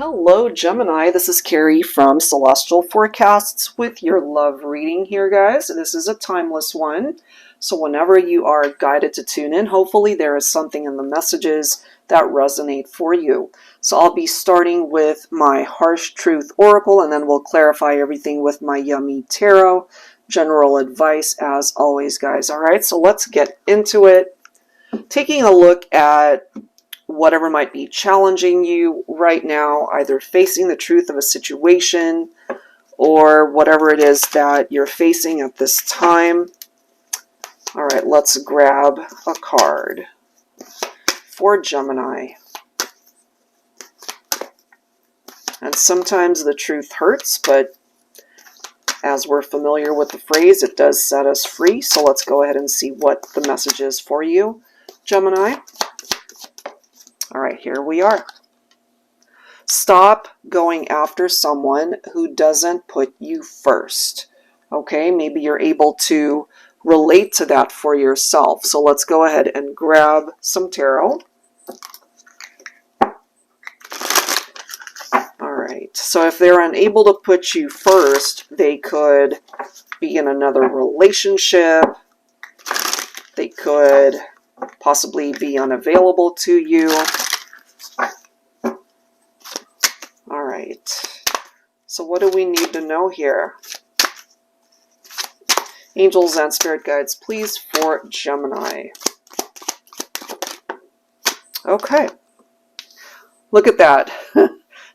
Hello Gemini, this is Carrie from Celestial Forecasts with your love reading here, guys. This is a timeless one, so whenever you are guided to tune in, hopefully there is something in the messages that resonate for you. So I'll be starting with my Harsh Truth Oracle, and then we'll clarify everything with my Yummy Tarot. General advice as always, guys. Alright, so let's get into it. Taking a look at whatever might be challenging you right now, either facing the truth of a situation or whatever it is that you're facing at this time. All right, let's grab a card for Gemini. And sometimes the truth hurts, but as we're familiar with the phrase, it does set us free. So let's go ahead and see what the message is for you, Gemini. All right, here we are. Stop going after someone who doesn't put you first. Okay, maybe you're able to relate to that for yourself. So let's go ahead and grab some tarot. All right, so if they're unable to put you first, they could be in another relationship. They could possibly be unavailable to you. All right, so what do we need to know here? Angels and spirit guides, please, for Gemini. Okay, look at that.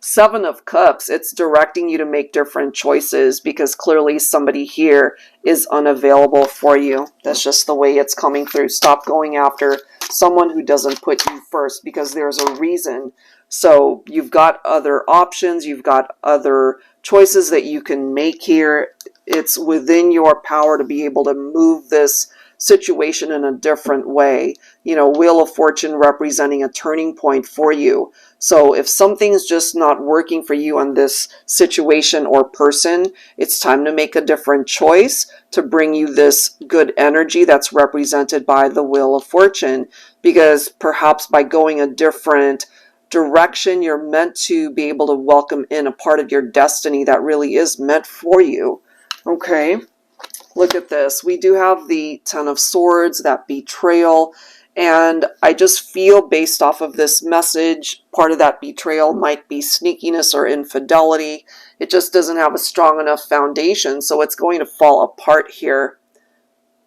Seven of Cups. It's directing you to make different choices because clearly somebody here is unavailable for you. That's just the way it's coming through. Stop going after someone who doesn't put you first because there's a reason. So you've got other options. You've got other choices that you can make here. It's within your power to be able to move this situation in a different way. You know, Wheel of Fortune representing a turning point for you. So if something's just not working for you on this situation or person, it's time to make a different choice to bring you this good energy that's represented by the Wheel of Fortune. Because perhaps by going a different direction, you're meant to be able to welcome in a part of your destiny that really is meant for you. Okay. Look at this. We do have the Ten of Swords, that betrayal, and I just feel based off of this message, part of that betrayal might be sneakiness or infidelity. It just doesn't have a strong enough foundation, so it's going to fall apart here,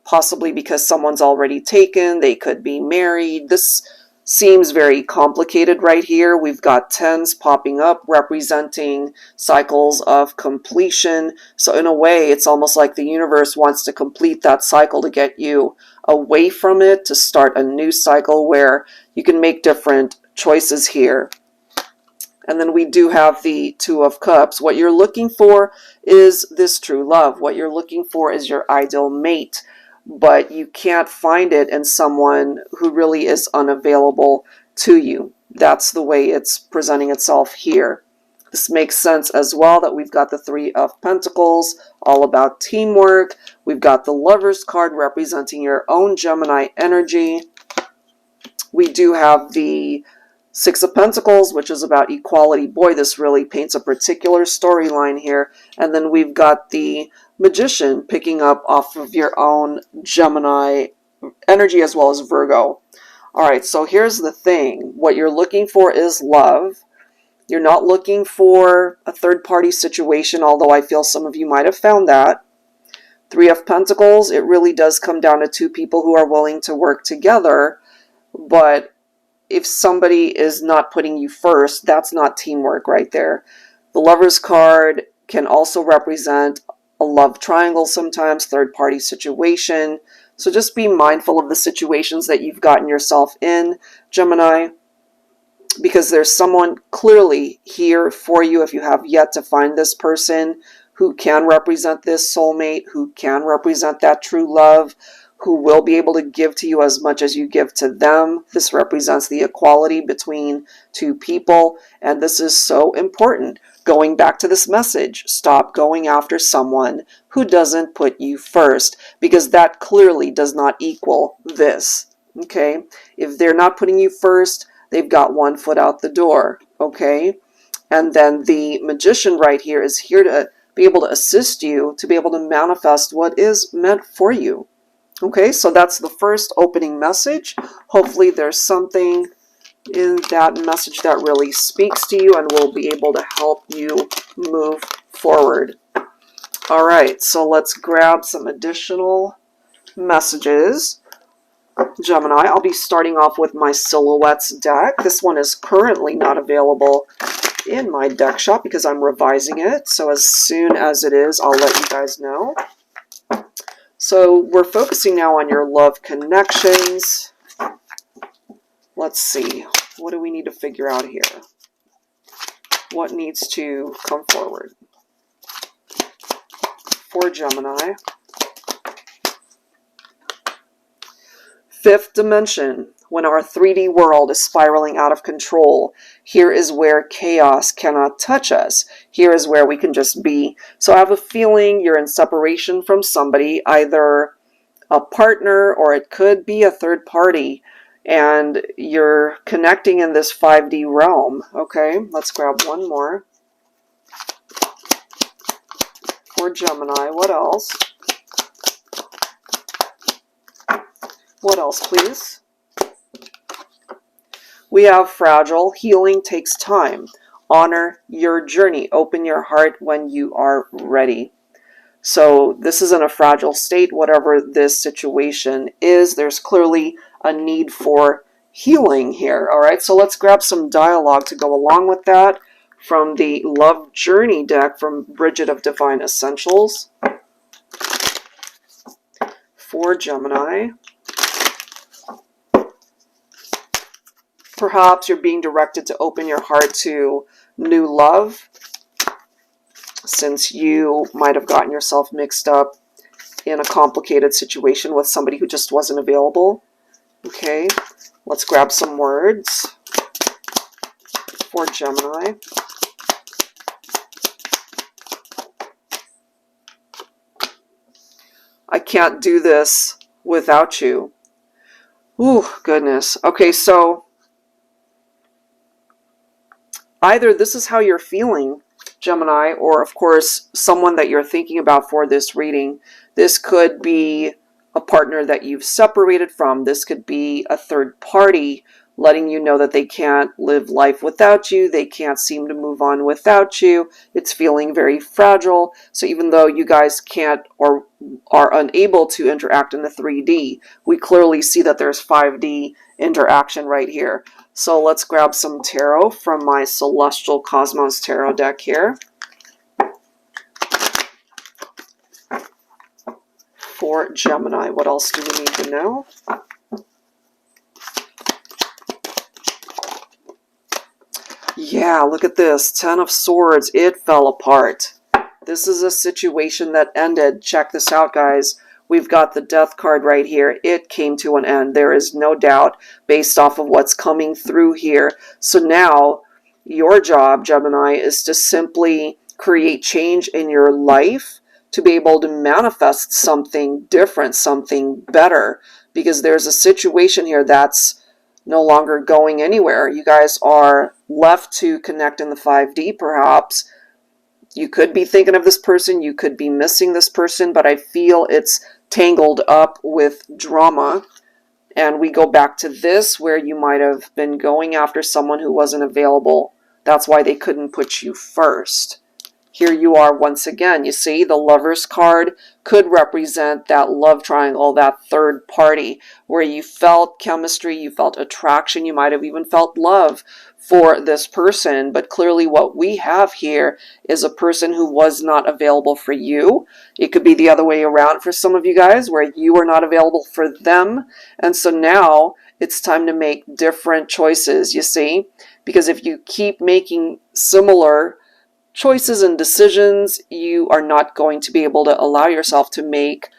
possibly because someone's already taken, they could be married. This seems very complicated right here. We've got tens popping up representing cycles of completion. So in a way, it's almost like the universe wants to complete that cycle to get you away from it, to start a new cycle where you can make different choices here. And then we do have the Two of Cups. What you're looking for is this true love. What you're looking for is your ideal mate. But you can't find it in someone who really is unavailable to you. That's the way it's presenting itself here. This makes sense as well that we've got the Three of Pentacles, all about teamwork. We've got the Lover's card representing your own Gemini energy. We do have the Six of Pentacles, which is about equality. Boy, this really paints a particular storyline here. And then we've got the Magician, picking up off of your own Gemini energy as well as Virgo. All right, so here's the thing. What you're looking for is love. You're not looking for a third-party situation, although I feel some of you might have found that. Three of Pentacles, it really does come down to two people who are willing to work together, but if somebody is not putting you first, that's not teamwork right there. The Lover's card can also represent a love triangle sometimes, third-party situation. So just be mindful of the situations that you've gotten yourself in, Gemini, because there's someone clearly here for you if you have yet to find this person who can represent this soulmate, who can represent that true love, who will be able to give to you as much as you give to them. This represents the equality between two people, and this is so important. Going back to this message, stop going after someone who doesn't put you first, because that clearly does not equal this, okay? If they're not putting you first, they've got one foot out the door, okay? And then the Magician right here is here to be able to assist you to be able to manifest what is meant for you. Okay, so that's the first opening message. Hopefully there's something in that message that really speaks to you and will be able to help you move forward. All right, so let's grab some additional messages. Gemini, I'll be starting off with my Silhouettes deck. This one is currently not available in my deck shop because I'm revising it. So as soon as it is, I'll let you guys know. So we're focusing now on your love connections. Let's see. What do we need to figure out here? What needs to come forward for Gemini? Fifth dimension. When our 3D world is spiraling out of control, here is where chaos cannot touch us. Here is where we can just be. So I have a feeling you're in separation from somebody, either a partner or it could be a third party, and you're connecting in this 5D realm. Okay, let's grab one more for Gemini. What else? What else, please? We have fragile. Healing takes time. Honor your journey. Open your heart when you are ready. So this is in a fragile state, whatever this situation is. There's clearly a need for healing here. All right, so let's grab some dialogue to go along with that from the Love Journey deck from Bridget of Divine Essentials for Gemini. Perhaps you're being directed to open your heart to new love, since you might have gotten yourself mixed up in a complicated situation with somebody who just wasn't available. Okay, let's grab some words for Gemini. I can't do this without you. Ooh, goodness. Okay, so either this is how you're feeling, Gemini, or of course, someone that you're thinking about for this reading. This could be a partner that you've separated from. This could be a third party letting you know that they can't live life without you. They can't seem to move on without you. It's feeling very fragile. So even though you guys can't or are unable to interact in the 3D, we clearly see that there's 5D interaction right here. So let's grab some tarot from my Celestial Cosmos Tarot deck here for Gemini. What else do we need to know? Yeah, look at this. 10 of Swords. It fell apart. This is a situation that ended. Check this out, guys. We've got the Death card right here. It came to an end. There is no doubt based off of what's coming through here. So now your job, Gemini, is to simply create change in your life to be able to manifest something different, something better, because there's a situation here that's no longer going anywhere. You guys are left to connect in the 5D, perhaps. You could be thinking of this person, you could be missing this person, but I feel it's tangled up with drama. And we go back to this, where you might have been going after someone who wasn't available. That's why they couldn't put you first. Here you are once again. You see, the Lovers card could represent that love triangle, that third party, where you felt chemistry, you felt attraction, you might have even felt love for this person. But clearly what we have here is a person who was not available for you. It could be the other way around for some of you guys, where you were not available for them. And so now it's time to make different choices, you see? Because if you keep making similar choices and decisions, you are not going to be able to allow yourself to make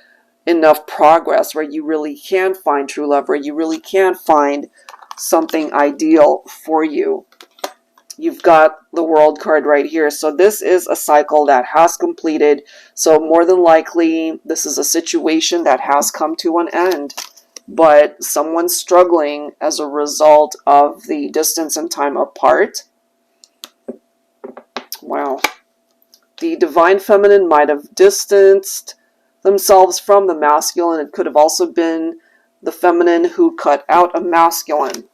enough progress where you really can find true love, where you really can find something ideal for you. You've got the World card right here. So this is a cycle that has completed. So more than likely, this is a situation that has come to an end. But someone's struggling as a result of the distance and time apart. Wow. The divine feminine might have distanced themselves from the masculine. It could have also been the feminine who cut out a masculine.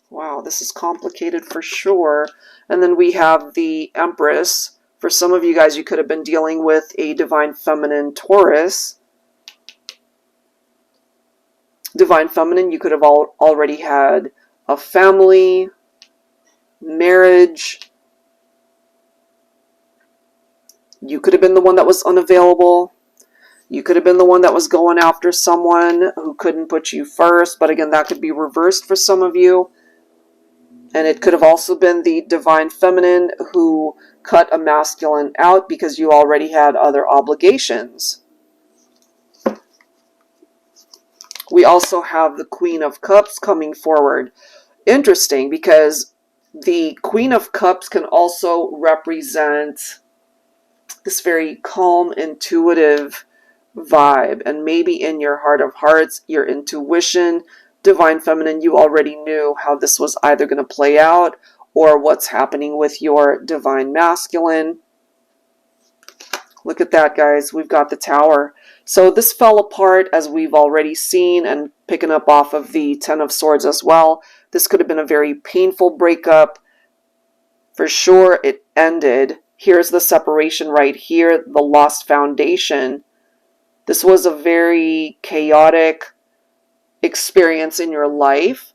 Wow, this is complicated for sure. And then we have the Empress. For some of you guys, you could have been dealing with a divine feminine Taurus. Divine feminine, you could have already had a family, marriage. You could have been the one that was unavailable. You could have been the one that was going after someone who couldn't put you first. But again, that could be reversed for some of you. And it could have also been the divine feminine who cut a masculine out because you already had other obligations. We also have the Queen of Cups coming forward. Interesting, because the Queen of Cups can also represent this very calm, intuitive vibe. And maybe in your heart of hearts, your intuition, divine feminine, you already knew how this was either going to play out or what's happening with your divine masculine. Look at that, guys. We've got the Tower. So this fell apart, as we've already seen, and picking up off of the Ten of Swords as well. This could have been a very painful breakup. For sure, it ended. Here's the separation right here, the lost foundation. This was a very chaotic experience in your life,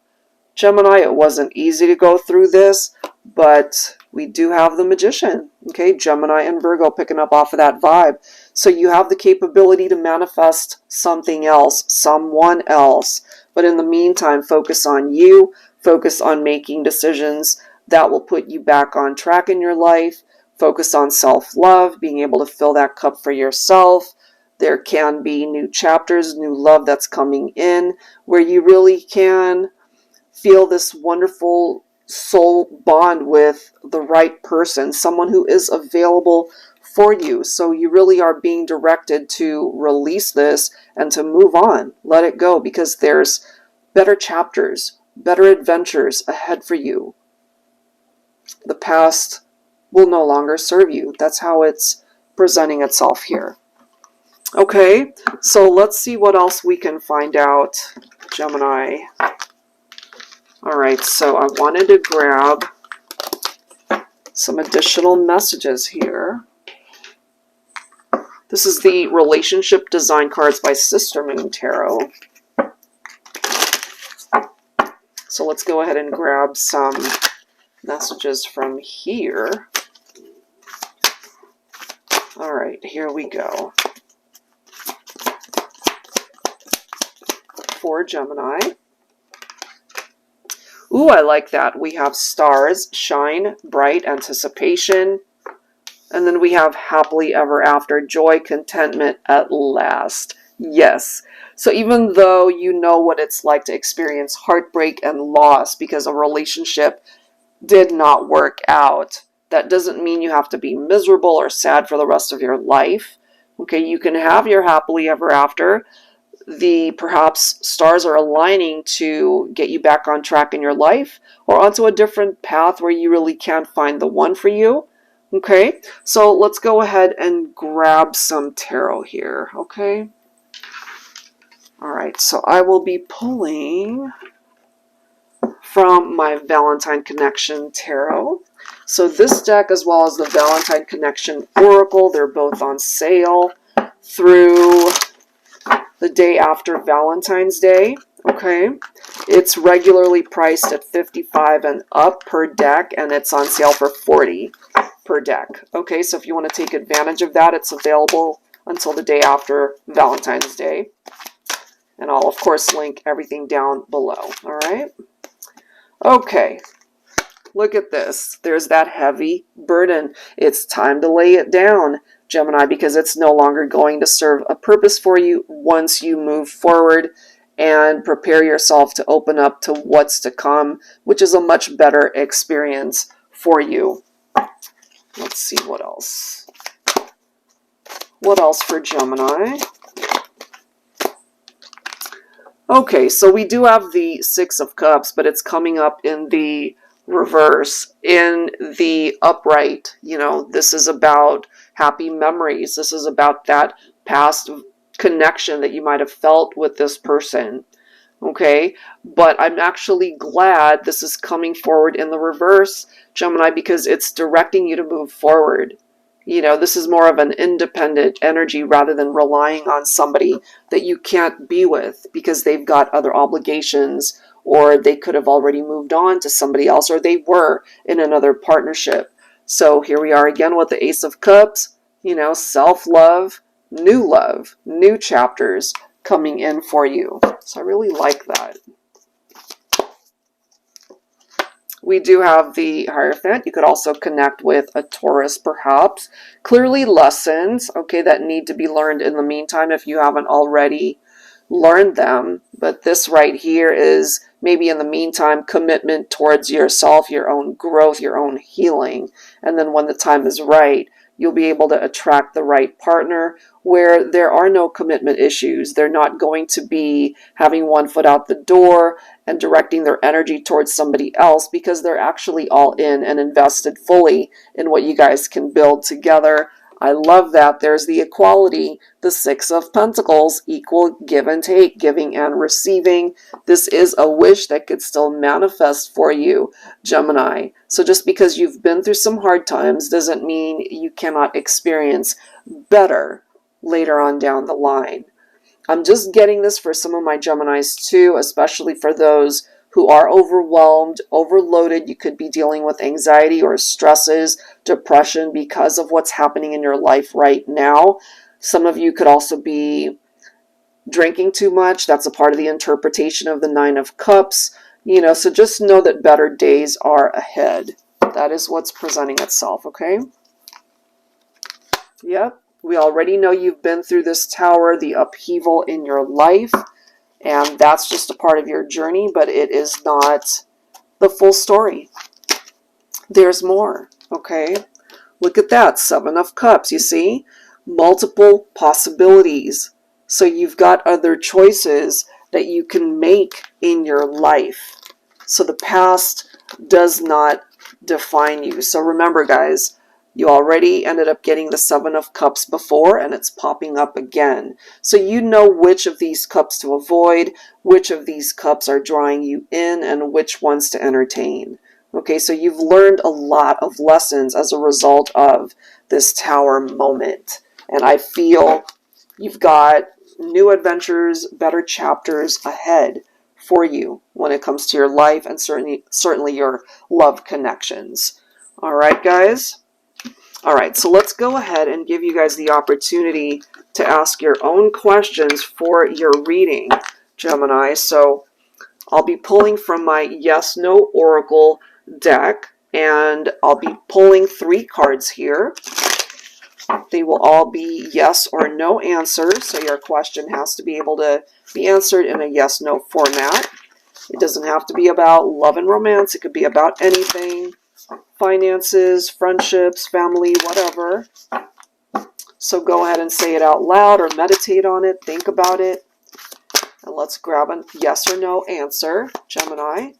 Gemini. It wasn't easy to go through this, but we do have the Magician. Okay, Gemini and Virgo picking up off of that vibe. So you have the capability to manifest something else, someone else. But in the meantime, focus on you. Focus on making decisions that will put you back on track in your life. Focus on self-love, being able to fill that cup for yourself. There can be new chapters, new love that's coming in, where you really can feel this wonderful soul bond with the right person, someone who is available for you. So you really are being directed to release this and to move on, let it go, because there's better chapters, better adventures ahead for you. The past will no longer serve you. That's how it's presenting itself here. Okay, so let's see what else we can find out, Gemini. All right, so I wanted to grab some additional messages here. This is the Relationship Design cards by Sister Moon Tarot. So let's go ahead and grab some messages from here. All right, here we go. For Gemini. Ooh, I like that. We have stars, shine, bright, anticipation. And then we have happily ever after, joy, contentment at last. Yes. So even though you know what it's like to experience heartbreak and loss because a relationship did not work out, that doesn't mean you have to be miserable or sad for the rest of your life. Okay, you can have your happily ever after. Perhaps stars are aligning to get you back on track in your life or onto a different path where you really can't find the one for you. Okay, so let's go ahead and grab some tarot here. Okay. All right, so I will be pulling from my Valentine Connection Tarot. So this deck, as well as the Valentine Connection Oracle, they're both on sale through the day after Valentine's Day. Okay, it's regularly priced at $55 and up per deck, and it's on sale for $40 per deck. Okay, so if you want to take advantage of that, it's available until the day after Valentine's Day. And I'll, of course, link everything down below. All right. Okay. Look at this. There's that heavy burden. It's time to lay it down, Gemini, because it's no longer going to serve a purpose for you once you move forward and prepare yourself to open up to what's to come, which is a much better experience for you. Let's see what else. What else for Gemini? Okay, so we do have the Six of Cups, but it's coming up in the reverse. In the upright, you know, this is about happy memories. This is about that past connection that you might have felt with this person. Okay, but I'm actually glad this is coming forward in the reverse, Gemini, because it's directing you to move forward. You know, this is more of an independent energy rather than relying on somebody that you can't be with because they've got other obligations, or they could have already moved on to somebody else, or they were in another partnership. So here we are again with the Ace of Cups, you know, self-love, new chapters coming in for you. So I really like that. We do have the Hierophant. You could also connect with a Taurus, perhaps. Clearly lessons, okay, that need to be learned in the meantime if you haven't already learned them. But this right here is maybe in the meantime commitment towards yourself, your own growth, your own healing. And then when the time is right, you'll be able to attract the right partner where there are no commitment issues. They're not going to be having one foot out the door and directing their energy towards somebody else because they're actually all in and invested fully in what you guys can build together. I love that. There's the equality, the Six of Pentacles, equal give and take, giving and receiving. This is a wish that could still manifest for you, Gemini. So just because you've been through some hard times doesn't mean you cannot experience better later on down the line. I'm just getting this for some of my Geminis too, especially for those who are overwhelmed, overloaded. You could be dealing with anxiety or stresses, depression because of what's happening in your life right now. Some of you could also be drinking too much. That's a part of the interpretation of the Nine of Cups. You know, so just know that better days are ahead. That is what's presenting itself, okay? Yep. We already know you've been through this Tower, the upheaval in your life, and that's just a part of your journey, but it is not the full story. There's more, okay? Look at that, Seven of Cups, you see? Multiple possibilities. So you've got other choices that you can make in your life. So the past does not define you. So remember, guys, you already ended up getting the Seven of Cups before, and it's popping up again. So you know which of these cups to avoid, which of these cups are drawing you in, and which ones to entertain. Okay, so you've learned a lot of lessons as a result of this Tower moment. And I feel you've got new adventures, better chapters ahead for you when it comes to your life and certainly your love connections. All right, guys? All right, so let's go ahead and give you guys the opportunity to ask your own questions for your reading, Gemini. So I'll be pulling from my Yes/No Oracle deck, and I'll be pulling 3 cards here. They will all be yes or no answers, so your question has to be able to be answered in a yes/no format. It doesn't have to be about love and romance. It could be about anything. Finances, friendships, family, whatever. So go ahead and say it out loud or meditate on it, think about it. And let's grab a yes or no answer, Gemini.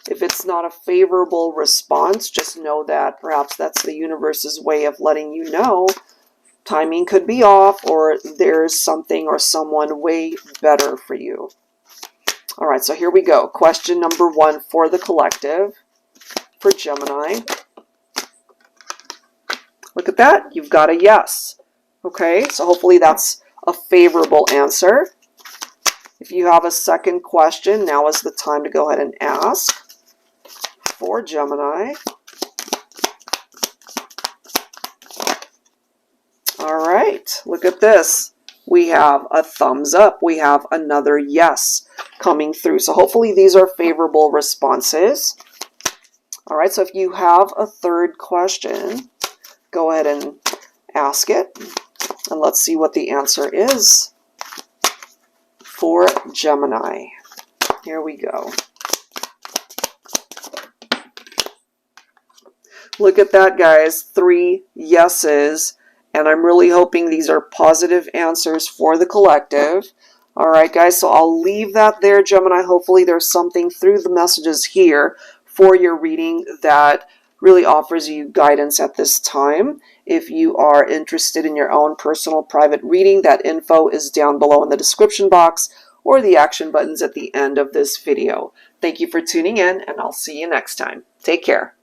If it's not a favorable response, just know that perhaps that's the universe's way of letting you know timing could be off, or there's something or someone way better for you. All right, so here we go. Question number 1 for the collective, for Gemini. Look at that. You've got a yes. Okay, so hopefully that's a favorable answer. If you have a second question, now is the time to go ahead and ask for Gemini. All right, look at this. We have a thumbs up. We have another yes coming through. So hopefully these are favorable responses. All right, so if you have a third question, go ahead and ask it. And let's see what the answer is for Gemini. Here we go. Look at that, guys. 3 yeses. And I'm really hoping these are positive answers for the collective. All right, guys, so I'll leave that there, Gemini. Hopefully there's something through the messages here for your reading that really offers you guidance at this time. If you are interested in your own personal private reading, that info is down below in the description box or the action buttons at the end of this video. Thank you for tuning in, and I'll see you next time. Take care.